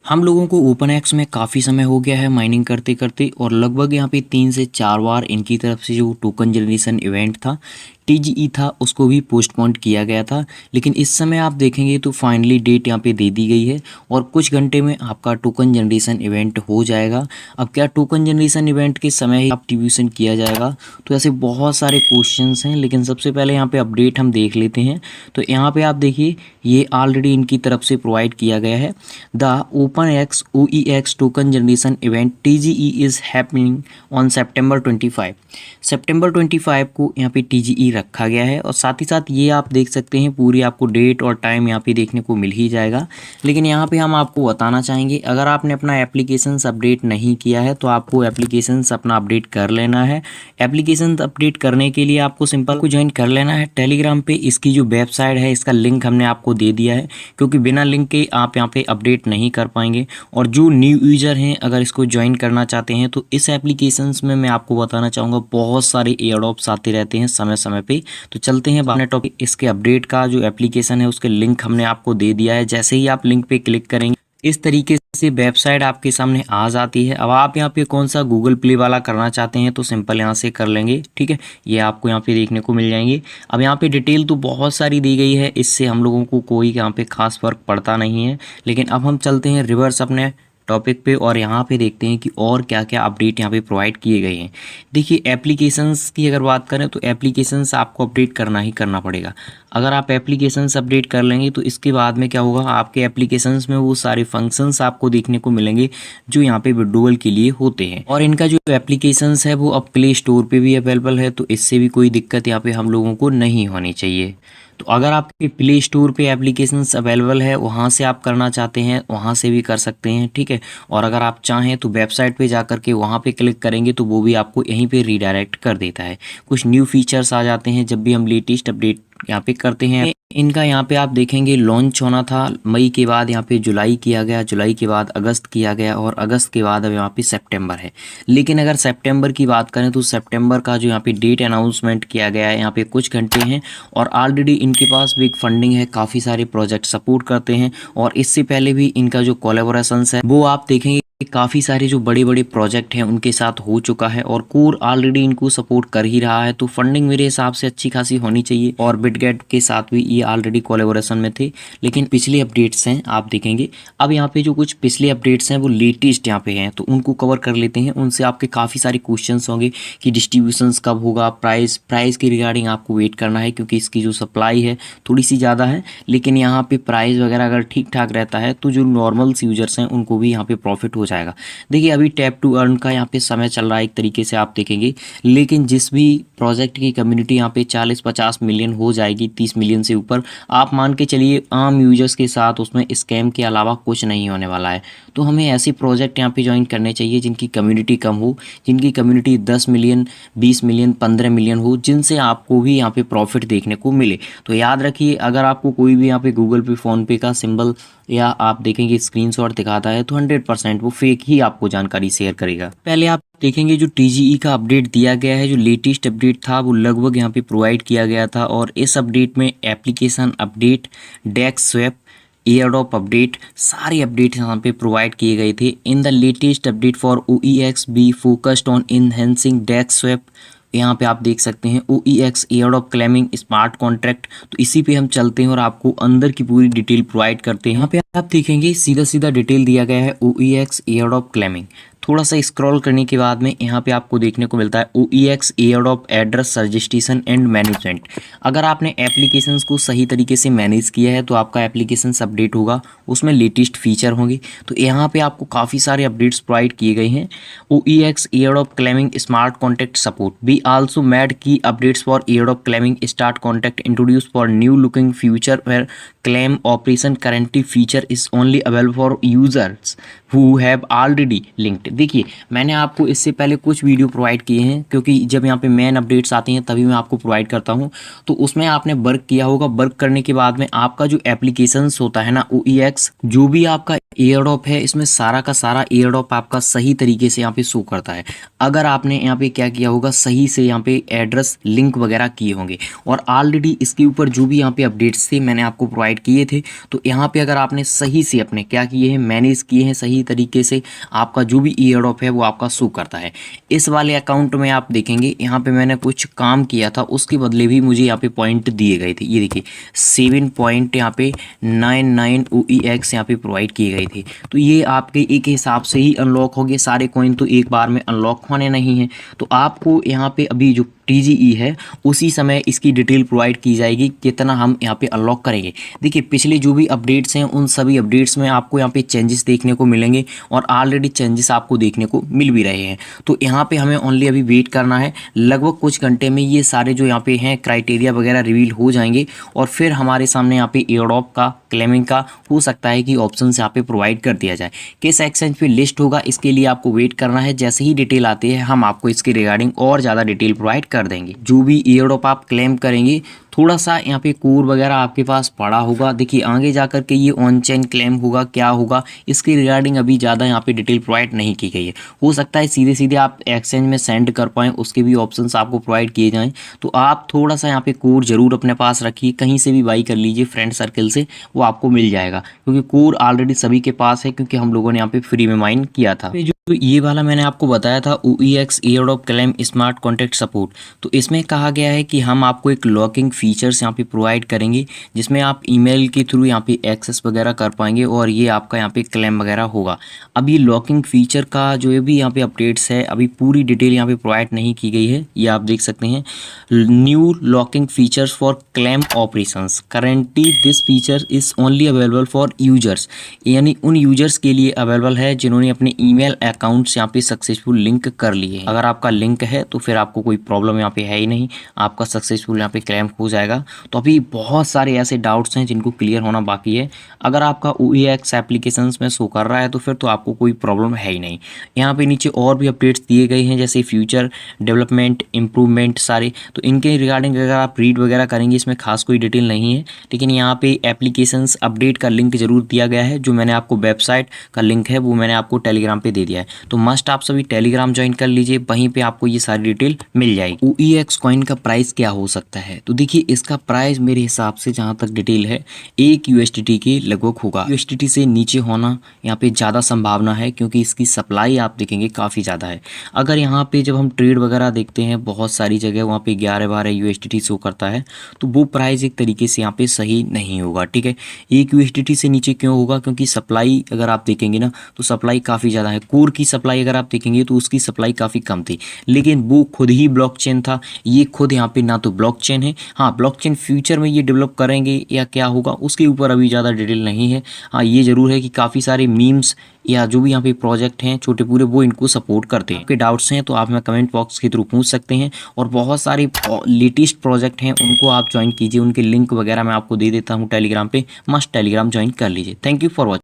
हम लोगों को ओपन में काफ़ी समय हो गया है माइनिंग करते करते, और लगभग यहाँ पे 3 से 4 बार इनकी तरफ से जो टोकन जनरेशन इवेंट था, टीजीई था, उसको भी पोस्टपोन किया गया था। लेकिन इस समय आप देखेंगे तो फाइनली डेट यहाँ पे दे दी गई है और कुछ घंटे में आपका टोकन जनरेशन इवेंट हो जाएगा। अब क्या टोकन जनरेशन इवेंट के समय ही एक्टिवेशन किया जाएगा, तो ऐसे बहुत सारे क्वेश्चंस हैं। लेकिन सबसे पहले यहाँ पे अपडेट हम देख लेते हैं। तो यहाँ पे आप देखिए, ये ऑलरेडी इनकी तरफ से प्रोवाइड किया गया है। The OpenX OEX token generation event TGE is happening on September 25। सितंबर 25 को यहाँ पे TGE रखा गया है, और साथ ही साथ ये आप देख सकते हैं पूरी आपको डेट और टाइम यहाँ पे देखने को मिल ही जाएगा। लेकिन यहाँ पे हम आपको बताना चाहेंगे, अगर आपने अपना एप्लीकेशंस अपडेट नहीं किया है तो आपको एप्लीकेशंस अपना अपडेट कर लेना है। एप्लीकेशन अपडेट करने के लिए आपको सिंपल को ज्वाइन कर लेना है टेलीग्राम पे। इसकी जो वेबसाइट है, इसका लिंक हमने आपको दे दिया है, क्योंकि बिना लिंक के आप यहाँ पे अपडेट नहीं कर पाएंगे। और जो न्यू यूज़र हैं, अगर इसको ज्वाइन करना चाहते हैं तो इस एप्लीकेशंस में मैं आपको बताना चाहूँगा बहुत सारे एयरड्रॉप्स आते रहते हैं समय समय पे। तो चलते हैं बात टॉपिक। इसके अपडेट का जो एप्लीकेशन है उसके लिंक हमने आपको दे दिया है। जैसे ही आप लिंक पे क्लिक करेंगे, इस तरीके से वेबसाइट आपके सामने आ जाती है। अब आप यहाँ पे कौन सा गूगल प्ले वाला करना चाहते हैं तो सिंपल यहाँ से कर लेंगे, ठीक है। ये आपको यहाँ पे देखने को मिल जाएंगे। अब यहाँ पे डिटेल तो बहुत सारी दी गई है, इससे हम लोगों को कोई यहाँ पे खास फर्क पड़ता नहीं है। लेकिन अब हम चलते हैं रिवर्स अपने टॉपिक पे, और यहाँ पे देखते हैं कि और क्या क्या अपडेट यहाँ पे प्रोवाइड किए गए हैं। देखिए, एप्लीकेशंस की अगर बात करें तो एप्लीकेशंस आपको अपडेट करना ही करना पड़ेगा। अगर आप एप्लीकेशंस अपडेट कर लेंगे तो इसके बाद में क्या होगा, आपके एप्लीकेशंस में वो सारे फंक्शंस आपको देखने को मिलेंगे जो यहाँ पे विड्रॉल के लिए होते हैं। और इनका जो एप्लीकेशंस है वो अब प्ले स्टोर पे भी अवेलेबल है, तो इससे भी कोई दिक्कत यहाँ पे हम लोगों को नहीं होनी चाहिए। तो अगर आपके प्ले स्टोर पे एप्लीकेशंस अवेलेबल है, वहाँ से आप करना चाहते हैं वहाँ से भी कर सकते हैं, ठीक है। और अगर आप चाहें तो वेबसाइट पे जा कर के वहाँ पे क्लिक करेंगे तो वो भी आपको यहीं पे रीडायरेक्ट कर देता है। कुछ न्यू फीचर्स आ जाते हैं जब भी हम लेटेस्ट अपडेट यहाँ पे करते हैं। इनका यहाँ पे आप देखेंगे लॉन्च होना था मई के बाद, यहाँ पे जुलाई किया गया, जुलाई के बाद अगस्त किया गया, और अगस्त के बाद अब यहाँ पे सितंबर है। लेकिन अगर सितंबर की बात करें तो सितंबर का जो यहाँ पे डेट अनाउंसमेंट किया गया है, यहाँ पे कुछ घंटे हैं, और ऑलरेडी इनके पास बिग फंडिंग है, काफ़ी सारे प्रोजेक्ट सपोर्ट करते हैं। और इससे पहले भी इनका जो कोलैबोरेशंस है वो आप देखेंगे काफ़ी सारे जो बड़े बड़े प्रोजेक्ट हैं उनके साथ हो चुका है, और कोर ऑलरेडी इनको सपोर्ट कर ही रहा है। तो फंडिंग मेरे हिसाब से अच्छी खासी होनी चाहिए। और बिटगेट के साथ भी ये ऑलरेडी कोलैबोरेशन में थे। लेकिन पिछले अपडेट्स हैं आप देखेंगे, अब यहाँ पे जो कुछ पिछले अपडेट्स हैं वो लेटेस्ट यहाँ पे हैं, तो उनको कवर कर लेते हैं। उनसे आपके काफ़ी सारे क्वेश्चंस होंगे कि डिस्ट्रीब्यूशंस कब होगा, प्राइस के रिगार्डिंग आपको वेट करना है, क्योंकि इसकी जो सप्लाई है थोड़ी सी ज़्यादा है। लेकिन यहाँ पे प्राइस वगैरह अगर ठीक ठाक रहता है तो जो नॉर्मल यूजर्स हैं उनको भी यहाँ पे प्रॉफिट हो जाएगा। देखिए, अभी टैप टू अर्न का यहाँ पे समय चल रहा है एक तरीके से आप देखेंगे। लेकिन जिस भी प्रोजेक्ट की कम्युनिटी यहाँ पे 40-50 मिलियन हो जाएगी, 30 मिलियन से ऊपर, आप मान के चलिए आम यूजर्स के साथ उसमें स्कैम के अलावा कुछ नहीं होने वाला है। तो हमें ऐसे प्रोजेक्ट यहाँ पे ज्वाइन करने चाहिए जिनकी कम्युनिटी कम हो, जिनकी कम्युनिटी 10 मिलियन, 20 मिलियन, 15 मिलियन हो, जिनसे आपको भी यहाँ पे प्रॉफिट देखने को मिले। तो याद रखिए, अगर आपको कोई भी यहाँ पे गूगल पे, फ़ोन पे का सिंबल या आप देखेंगे स्क्रीनशॉट दिखाता है तो 100% वो फेक ही आपको जानकारी शेयर करेगा। पहले आप देखेंगे जो TGE का अपडेट दिया गया है, जो लेटेस्ट अपडेट था वो लगभग यहाँ पे प्रोवाइड किया गया था। और इस अपडेट में application update, DEX swap, airdrop update, सारे अपडेट यहाँ पे प्रोवाइड किए गए थे। In the latest update for OEX be focused on enhancing DEX swap. यहाँ पे आप देख सकते हैं OEX airdrop claiming smart contract. तो इसी पे हम चलते हैं और आपको अंदर की पूरी डिटेल प्रोवाइड करते हैं। यहाँ पे आप देखेंगे सीधा सीधा डिटेल दिया गया है OEX एयरड्रॉप क्लेमिंग। थोड़ा सा स्क्रॉल करने के बाद में यहाँ पे आपको देखने को मिलता है OEX airdrop address registration and management. अगर आपने एप्लीकेशंस को सही तरीके से मैनेज किया है तो आपका एप्लीकेशन अपडेट होगा, उसमें लेटेस्ट फीचर होंगे। तो यहाँ पे आपको काफ़ी सारे अपडेट्स प्रोवाइड किए गए हैं। OEX airdrop claiming smart contact support be also made की updates for airdrop claiming start contact introduce for new looking future where claim operation currently feature is only available for users who have already linked. देखिए, मैंने आपको इससे पहले कुछ video provide किए हैं, क्योंकि जब यहाँ पे मेन अपडेट्स आती हैं तभी मैं आपको प्रोवाइड करता हूँ। तो उसमें आपने वर्क किया होगा, वर्क करने के बाद में आपका जो एप्लीकेशंस होता है ना OEX, जो भी आपका एयरड्रॉप है इसमें सारा का सारा एयरड्रॉप आपका सही तरीके से यहाँ पे शो करता है। अगर आपने यहाँ पे क्या किया होगा, सही से यहाँ पे एड्रेस लिंक वगैरह किए होंगे और ऑलरेडी इसके ऊपर जो भी यहाँ पे अपडेट्स थे मैंने आपको प्रोवाइड किए थे, तो यहाँ पे अगर आपने सही से अपने क्या किए हैं, मैनेज किए हैं सही तरीके से, आपका जो भी एयरड्रॉप है वो आपका शो करता है। इस वाले अकाउंट में आप देखेंगे यहाँ पे मैंने कुछ काम किया था, उसके बदले भी मुझे यहाँ पे पॉइंट दिए गए थे। ये देखिए 7 पॉइंट यहाँ पे 99 OEX यहाँ पे प्रोवाइड किए गए थे। तो ये आपके एक हिसाब से ही अनलॉक हो गए सारे कॉइन, तो एक बार में अनलॉक होने नहीं है। तो आपको यहाँ पे अभी जो TGE है उसी समय इसकी डिटेल प्रोवाइड की जाएगी कितना हम यहाँ पे अनलॉक करेंगे। देखिए पिछले जो भी अपडेट्स हैं उन सभी अपडेट्स में आपको यहाँ पे चेंजेस देखने को मिलेंगे और ऑलरेडी चेंजेस आपको देखने को मिल भी रहे हैं। तो यहाँ पे हमें ओनली अभी वेट करना है, लगभग कुछ घंटे में ये सारे जो यहाँ पे हैं क्राइटेरिया वगैरह रिवील हो जाएंगे और फिर हमारे सामने यहाँ पे एयरड्रॉप का क्लेमिंग का हो सकता है कि ऑप्शन यहाँ पे प्रोवाइड कर दिया जाए। किस एक्सचेंज पे लिस्ट होगा इसके लिए आपको वेट करना है। जैसे ही डिटेल आती है हम आपको इसके रिगार्डिंग और ज़्यादा डिटेल प्रोवाइड कर देंगे। जो भी एयरड्रॉप आप क्लेम करेंगे थोड़ा सा यहाँ पे कोर वगैरह आपके पास पड़ा होगा। देखिए आगे जाकर के ये ऑन चेन क्लेम होगा क्या होगा इसके रिगार्डिंग अभी ज़्यादा यहाँ पे डिटेल प्रोवाइड नहीं की गई है। हो सकता है सीधे सीधे आप एक्सचेंज में सेंड कर पाएँ, उसके भी ऑप्शंस आपको प्रोवाइड किए जाएँ। तो आप थोड़ा सा यहाँ पे कोर जरूर अपने पास रखिए, कहीं से भी बाई कर लीजिए फ्रेंड सर्कल से, वो आपको मिल जाएगा क्योंकि कोर ऑलरेडी सभी के पास है क्योंकि हम लोगों ने यहाँ पे फ्री में माइन किया था। तो ये वाला मैंने आपको बताया था OEX airdrop claim smart contact support. तो इसमें कहा गया है कि हम आपको एक लॉकिंग फीचर्स यहाँ पे प्रोवाइड करेंगे जिसमें आप ईमेल के थ्रू यहाँ पे एक्सेस वगैरह कर पाएंगे और ये आपका यहाँ पे क्लेम वगैरह होगा। अब ये लॉकिंग फीचर का जो भी यहाँ पे अपडेट्स है अभी पूरी डिटेल यहाँ पे प्रोवाइड नहीं की गई है, ये आप देख सकते हैं। New locking features for claim operations currently this feature is only available for users, यानी उन यूजर्स के लिए अवेलेबल है जिन्होंने अपने ईमेल अकाउंट्स यहाँ पे सक्सेसफुल लिंक कर लिए हैं। अगर आपका लिंक है तो फिर आपको कोई प्रॉब्लम यहाँ पे है ही नहीं, आपका सक्सेसफुल यहाँ पे क्लेम हो जाएगा। तो अभी बहुत सारे ऐसे डाउट्स हैं जिनको क्लियर होना बाकी है। अगर आपका OEX एप्लीकेशंस में शो कर रहा है तो फिर तो आपको कोई प्रॉब्लम है ही नहीं। यहाँ पे नीचे और भी अपडेट्स दिए गए हैं जैसे फ्यूचर डेवलपमेंट इम्प्रूवमेंट सारे, तो इनके रिगार्डिंग अगर आप रीड वगैरह करेंगे इसमें खास कोई डिटेल नहीं है, लेकिन यहाँ पे एप्लीकेशंस अपडेट का लिंक जरूर दिया गया है। जो मैंने आपको वेबसाइट का लिंक है वो मैंने आपको टेलीग्राम पे दे दिया है, तो मस्ट आप सभी टेलीग्राम ज्वाइन कर लीजिए, वहीं पे आपको ये सारी डिटेल मिल जाएगी। OEX कॉइन का प्राइस क्या हो सकता है, तो देखिए इसका प्राइस मेरे हिसाब से जहाँ तक डिटेल है 1 USDT के लगभग होगा। USDT से नीचे होना यहाँ पे ज़्यादा संभावना है क्योंकि इसकी सप्लाई आप देखेंगे काफ़ी ज़्यादा है। अगर यहाँ पे जब हम ट्रेड वगैरह देखते हैं बहुत सारी जगह वहाँ पे 11-12 USDT शो करता है, तो वो प्राइस एक तरीके से यहाँ पे सही नहीं होगा। ठीक है, 1 USDT से नीचे क्यों होगा, क्योंकि सप्लाई अगर आप देखेंगे ना तो सप्लाई काफ़ी ज़्यादा है। कोर की सप्लाई अगर आप देखेंगे तो उसकी सप्लाई काफ़ी कम थी, लेकिन वो खुद ही ब्लॉकचेन था, ये खुद यहाँ पे ना तो ब्लॉकचेन है। हाँ, ब्लॉकचेन फ्यूचर में ये डेवलप करेंगे या क्या होगा उसके ऊपर अभी ज़्यादा डिटेल नहीं है। हाँ, ये ज़रूर है कि काफ़ी सारे मीम्स या जो भी यहाँ पे प्रोजेक्ट हैं छोटे पूरे वो इनको सपोर्ट करते हैं। आपके डाउट्स हैं तो आप हमें कमेंट बॉक्स के थ्रू पूछ सकते हैं, और बहुत सारे लेटेस्ट प्रोजेक्ट हैं उनको आप ज्वाइन कीजिए, उनके लिंक वगैरह मैं आपको दे देता हूँ टेलीग्राम पे, मस्ट टेलीग्राम ज्वाइन कर लीजिए। Thank you for watching.